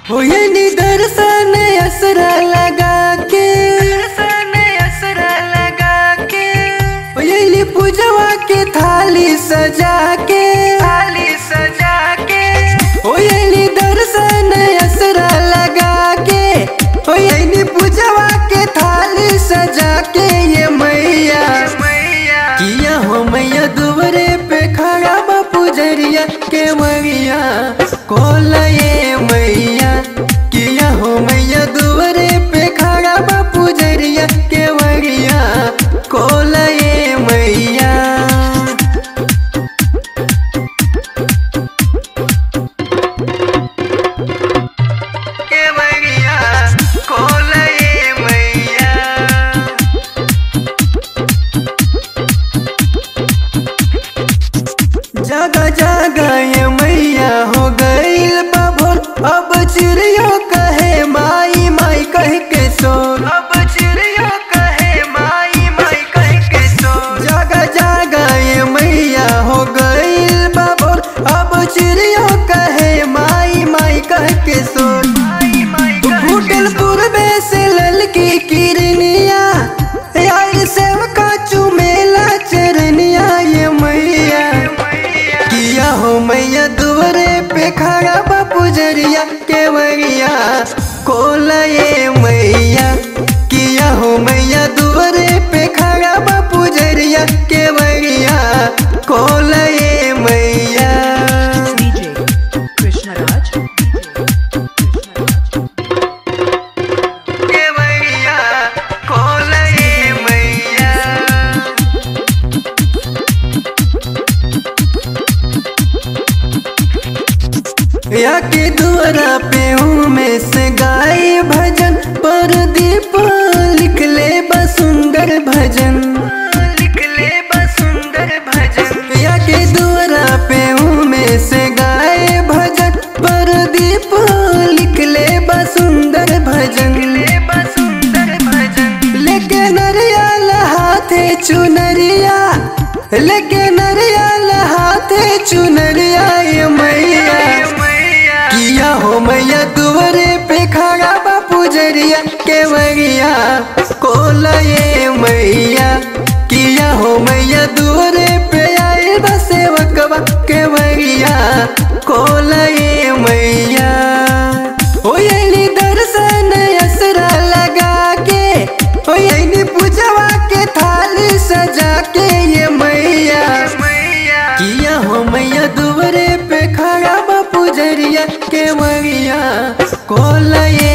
हो ये दर्शन असरा लगा के हो ये पूजवा के थाली सजा के हो ये दर्शन असरा लगा के हो ये पूजवा के थाली सजा के ये मैया किया हो मैया दुवरे पे खड़ा बा पुजरिया के मैया कोल ये मैया किया हो मैया दुवरे पे खड़ा बा पुजरिया के मैया कोल ये मैया के मैया कोल ये मैया जगा जगा ये मैया हो गईल बाबोल अब चिड़ियों कहे माई माई कह के सो अब चिड़ियों कहे माई माई कह के सो जगा जगा ये मैया हो गईल बाबोल अब चिड़ियों कहे माई माई कह के सो फूटल पूर्वे से ललकी किरनिया यार सेवका चुमेला चरनिया ये मैया किया हो मैया दुवरे पे खड़ा बा पुजरिया के मैया कोल ये मैया किया हो मैया दुवरे पे खड़ा बा पुजरिया के मैया कोल ये मैया DJ Krishna Raj. के मैया कोल ये मैया या के द्वारा पे हूँ में से गाय भजन पर दीप लिख ले बसुंदर भजन या के द्वारा पे हूँ में से गाय भजन पर दीप लिख ले बसुंदर भजन लेके नरियल हाथे चुनरिया लेके नरियल हाथे चुनरिया ये मैया किया हो मैया दुवरे पे खड़ा बा पुजरिया के मैया कोल ये मैया किया हो मैया दुवरे पे आए बा सेवकवा के मैया कोल ये मैया हो ये दर्शन असरा लगा के हो ये पूजवा के थाली सजा के ये मैया किया हो मैया दुवरे पे खड़ा बा पुजरिया के मैया कोल ये